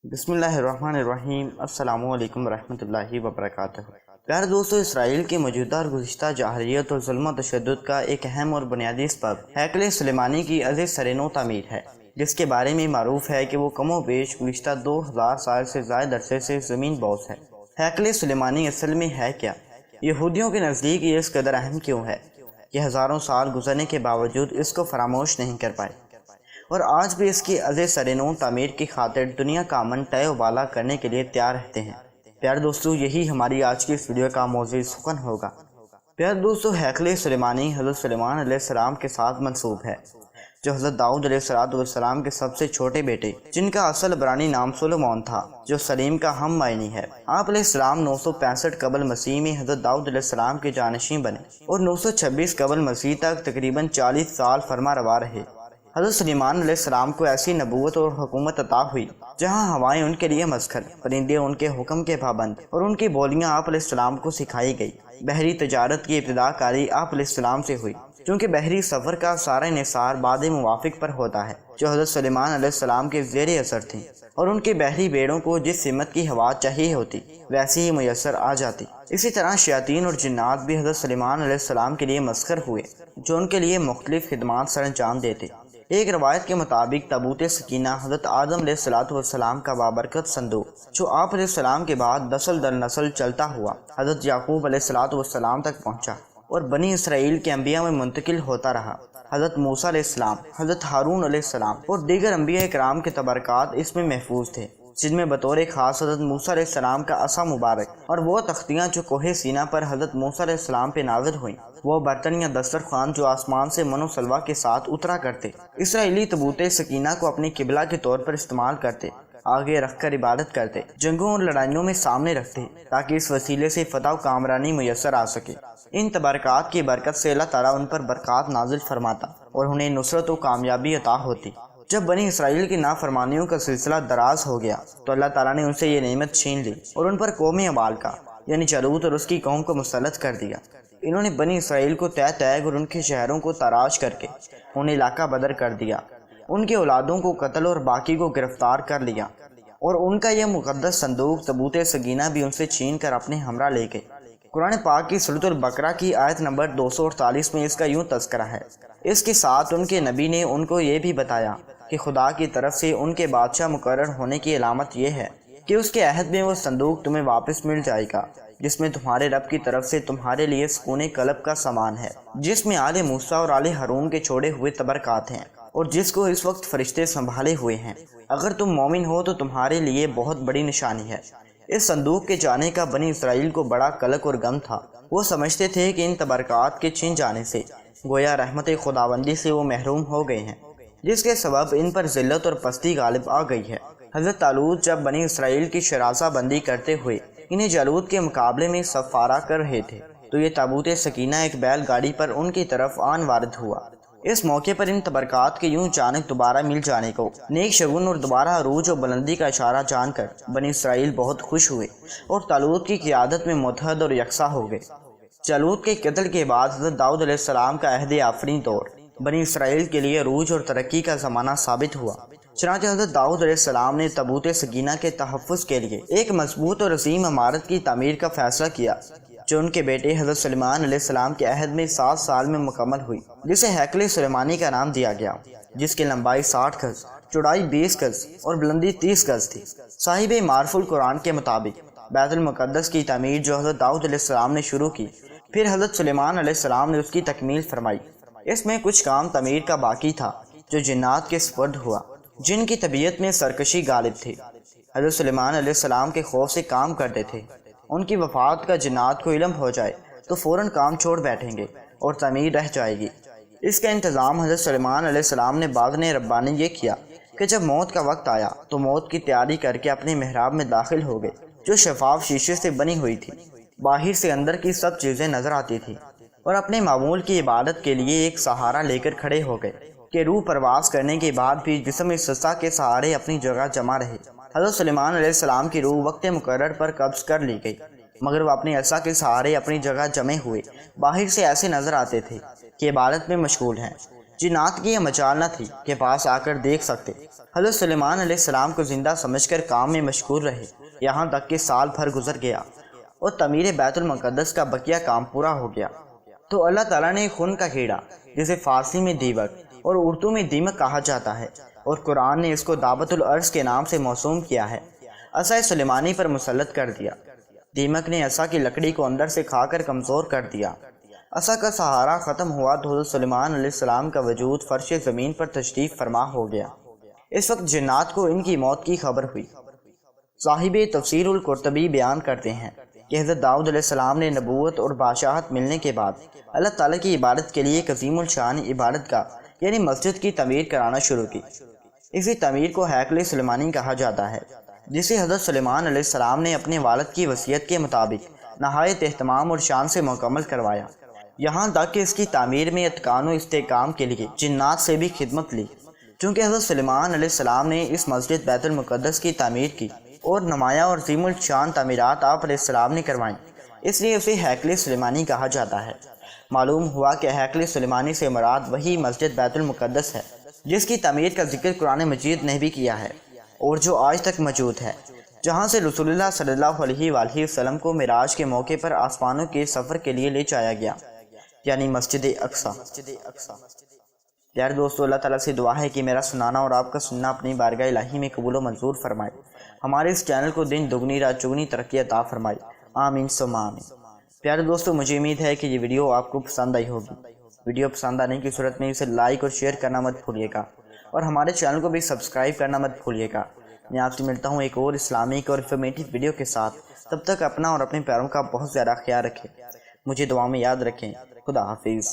بسم اللہ الرحمن الرحیم۔ السلام علیکم ورحمۃ اللہ وبرکاتہ۔ پیارے دوستو، اسرائیل کی موجودہ اور گزشتہ جاہلیت اور ظلم و تشدد کا ایک اہم اور بنیادی سبب ہیکل سلیمانی کی عزیز سرنو تعمیر ہے، جس کے بارے میں معروف ہے کہ وہ کم و بیش گزشتہ 2000 سال سے زائد عرصے سے زمین بوس ہے۔ ہیکل سلیمانی اصل میں ہے کیا؟ یہودیوں کے نزدیک یہ اس قدر اہم کیوں ہے کہ ہزاروں سال گزرنے کے باوجود اس کو فراموش نہیں کر پائے، اور آج بھی اس کی عزیز سرنو تعمیر کی خاطر دنیا کا امن ٹے و بالا کرنے کے لیے تیار رہتے ہیں۔ پیارے دوستو، یہی ہماری آج کی اس ویڈیو کا موضوع سخن ہوگا۔ پیارے دوستو، ہیکل سلیمانی حضرت سلیمان علیہ السلام کے ساتھ منسوب ہے، جو حضرت داؤد علیہ السلام کے سب سے چھوٹے بیٹے، جن کا اصل عبرانی نام سلیمان تھا، جو سلیم کا ہم معنی ہے۔ آپ علیہ السلام 965 قبل مسیح میں حضرت داؤد علیہ السلام کے جانشین بنے اور 926 قبل مسیح تک تقریباً 40 سال فرما روا رہے۔ حضرت سلیمان علیہ السلام کو ایسی نبوت اور حکومت عطا ہوئی جہاں ہوائیں ان کے لیے مسخر، پرندے ان کے حکم کے پابند، اور ان کی بولیاں آپ علیہ السلام کو سکھائی گئی۔ بحری تجارت کی ابتدا کاری آپ علیہ السلام سے ہوئی، چونکہ بحری سفر کا سارا انحصار بعد موافق پر ہوتا ہے، جو حضرت سلیمان علیہ السلام کے زیر اثر تھے، اور ان کے بحری بیڑوں کو جس سمت کی ہوا چاہیے ہوتی ویسی ہی میسر آ جاتی۔ اسی طرح شیاطین اور جنات بھی حضرت سلیمان علیہ السلام کے لیے مسخر ہوئے، جو ان کے لیے مختلف خدمات سر انجام دیتے۔ ایک روایت کے مطابق تابوت سکینہ حضرت آدم علیہ السلام کا بابرکت صندوق، جو آپ علیہ السلام کے بعد نسل در نسل چلتا ہوا حضرت یعقوب علیہ السلام تک پہنچا اور بنی اسرائیل کے انبیاء میں منتقل ہوتا رہا۔ حضرت موسیٰ علیہ السلام، حضرت ہارون علیہ السلام اور دیگر انبیاء کرام کے تبرکات اس میں محفوظ تھے، جن میں بطور خاص حضرت موسیٰ علیہ السلام کا عصا مبارک اور وہ تختیاں جو کوہ سینا پر حضرت موسیٰ علیہ السلام پہ نازل ہوئیں، وہ برتن یا دسترخوان جو آسمان سے من و سلوہ کے ساتھ اترا کرتے۔ اسرائیلی تابوت سکینہ کو اپنی قبلہ کے طور پر استعمال کرتے، آگے رکھ کر عبادت کرتے، جنگوں اور لڑائیوں میں سامنے رکھتے، تاکہ اس وسیلے سے فتح و کامرانی میسر آ سکے۔ ان تبرکات کی برکت سے اللہ تعالیٰ ان پر برکات نازل فرماتا اور انہیں نصرت و کامیابی عطا ہوتی۔ جب بنی اسرائیل کی نافرمانیوں کا سلسلہ دراز ہو گیا تو اللہ تعالیٰ نے ان سے یہ نعمت چھین لی اور ان پر قوم ابال کا یعنی جالوت اور اس کی قوم کو مسلط کر دیا۔ انہوں نے بنی اسرائیل کو تہ تیگ اور ان کے شہروں کو تاراج کر کے انہیں علاقہ بدر کر دیا، ان کے اولادوں کو قتل اور باقی کو گرفتار کر لیا، اور ان کا یہ مقدس صندوق تابوت سکینہ بھی ان سے چھین کر اپنے ہمراہ لے گئے۔ قرآن پاک کی سورۃ البقرہ کی آیت نمبر 248 میں اس کا یوں تذکرہ ہے۔ اس کے ساتھ ان کے نبی نے ان کو یہ بھی بتایا کہ خدا کی طرف سے ان کے بادشاہ مقرر ہونے کی علامت یہ ہے کہ اس کے عہد میں وہ صندوق تمہیں واپس مل جائے گا، جس میں تمہارے رب کی طرف سے تمہارے لیے سکون قلب کا سامان ہے، جس میں آل موسیٰ اور آل ہارون کے چھوڑے ہوئے تبرکات ہیں، اور جس کو اس وقت فرشتے سنبھالے ہوئے ہیں۔ اگر تم مومن ہو تو تمہارے لیے بہت بڑی نشانی ہے۔ اس صندوق کے جانے کا بنی اسرائیل کو بڑا قلق اور غم تھا۔ وہ سمجھتے تھے کہ ان تبرکات کے چھن جانے سے گویا رحمت خداوندی سے وہ محروم ہو گئے ہیں، جس کے سبب ان پر ذلت اور پستی غالب آ گئی ہے۔ حضرت طالوت جب بنی اسرائیل کی شراسہ بندی کرتے ہوئے انہیں جالوت کے مقابلے میں سفارہ کر رہے تھے تو یہ تابوت سکینہ ایک بیل گاڑی پر ان کی طرف آن وارد ہوا۔ اس موقع پر ان تبرکات کے یوں اچانک دوبارہ مل جانے کو نیک شگن اور دوبارہ عروج و بلندی کا اشارہ جان کر بنی اسرائیل بہت خوش ہوئے اور طالوت کی قیادت میں متحد اور یکساں ہو گئے۔ جالوت کے قتل کے بعد حضرت داؤد علیہ السلام کا عہد آفرین دور بنی اسرائیل کے لیے عروج اور ترقی کا زمانہ ثابت ہوا۔ چنانچہ حضرت داؤد علیہ السلام نے تابوت سکینہ کے تحفظ کے لیے ایک مضبوط اور عظیم عمارت کی تعمیر کا فیصلہ کیا، جو ان کے بیٹے حضرت سلیمان علیہ السلام کے عہد میں 7 سال میں مکمل ہوئی، جسے ہیکل سلیمانی کا نام دیا گیا، جس کی لمبائی 60 گز، چوڑائی 20 گز اور بلندی 30 گز تھی۔ صاحب معرف القرآن کے مطابق بیت المقدس کی تعمیر جو حضرت داؤد علیہ السلام نے شروع کی، پھر حضرت سلیمان علیہ السلام نے اس کی تکمیل فرمائی۔ اس میں کچھ کام تعمیر کا باقی تھا جو جنات کے سپرد ہوا، جن کی طبیعت میں سرکشی غالب تھی۔ حضرت سلیمان علیہ السلام کے خوف سے کام کرتے تھے، ان کی وفات کا جنات کو علم ہو جائے تو فوراً کام چھوڑ بیٹھیں گے اور تعمیر رہ جائے گی۔ اس کا انتظام حضرت سلیمان علیہ السلام نے باذن ربانی یہ کیا کہ جب موت کا وقت آیا تو موت کی تیاری کر کے اپنے محراب میں داخل ہو گئے، جو شفاف شیشے سے بنی ہوئی تھی، باہر سے اندر کی سب چیزیں نظر آتی تھی، اور اپنے معمول کی عبادت کے لیے ایک سہارا لے کر کھڑے ہو گئے کہ روح پرواز کرنے کے بعد بھی جسم اس سزا کے سہارے اپنی جگہ جمع رہے۔ حضرت سلیمان علیہ السلام کی روح وقت مقرر پر قبض کر لی گئی، مگر وہ اپنے عصا کے سہارے اپنی جگہ جمے ہوئے باہر سے ایسے نظر آتے تھے کہ عبادت میں مشغول ہیں، جنات کی یہ مجال نہ تھی کہ پاس آ کر دیکھ سکتے۔ حضرت سلیمان علیہ السلام کو زندہ سمجھ کر کام میں مشغول رہے، یہاں تک کہ سال بھر گزر گیا اور تعمیر بیت المقدس کا بقیہ کام پورا ہو گیا۔ تو اللہ تعالیٰ نے خون کا کیڑا، جسے فارسی میں دیوک اور اردو میں دیمک کہا جاتا ہے، اور قرآن نے اس کو دعوت الارض کے نام سے موسوم کیا ہے، عصا سلیمانی پر مسلط کر دیا۔ دیمک نے عصا کی لکڑی کو اندر سے کھا کر کمزور کر دیا۔ عصا کا سہارا ختم ہوا تو حضرت سلیمان علیہ السلام کا وجود فرش زمین پر تشریف فرما ہو گیا۔ اس وقت جنات کو ان کی موت کی خبر ہوئی۔ صاحب تفسیر القرطبی بیان کرتے ہیں کہ حضرت داؤد علیہ السلام نے نبوت اور بادشاہت ملنے کے بعد اللہ تعالیٰ کی عبادت کے لیے ایک عظیم الشان عبادت گاہ یعنی مسجد کی تعمیر کرانا شروع کی۔ اسی تعمیر کو ہیکل سلیمانی کہا جاتا ہے، جسے حضرت سلیمان علیہ السلام نے اپنے والد کی وصیت کے مطابق نہایت اہتمام اور شان سے مکمل کروایا، یہاں تک کہ اس کی تعمیر میں اتقان و استحکام کے لیے جنات سے بھی خدمت لی۔ چونکہ حضرت سلیمان علیہ السلام نے اس مسجد بیت المقدس کی تعمیر کی اور نمایاں اور عظیم الشان تعمیرات آپ علیہ السلام نے کروائیں، اس لیے اسے ہیکل سلیمانی کہا جاتا ہے۔ معلوم ہوا کہ ہیکل سلیمانی سے مراد وہی مسجد بیت المقدس ہے جس کی تعمیر کا ذکر قرآن مجید نے بھی کیا ہے اور جو آج تک موجود ہے، جہاں سے رسول اللہ صلی اللہ علیہ وآلہ وسلم کو معراج کے موقع پر آسمانوں کے سفر کے لیے لے جایا گیا، یعنی مسجد اقصی۔ پیارے دوستو، اللہ تعالیٰ سے دعا ہے کہ میرا سنانا اور آپ کا سننا اپنی بارگاہ الہی میں قبول و منظور فرمائے، ہمارے اس چینل کو دن دگنی رات چگنی ترقی عطا فرمائے، آمین ثم آمین۔ پیارے دوستو، مجھے امید ہے کہ یہ ویڈیو آپ کو پسند آئی ہوگی۔ ویڈیو پسند آنے کی صورت میں اسے لائک اور شیئر کرنا مت بھولیے گا، اور ہمارے چینل کو بھی سبسکرائب کرنا مت بھولیے گا۔ میں آپ سے ملتا ہوں ایک اور اسلامک اور انفارمیٹیو ویڈیو کے ساتھ۔ تب تک اپنا اور اپنے پیاروں کا بہت زیادہ خیال رکھیں، مجھے دعا میں یاد رکھیں۔ خدا حافظ۔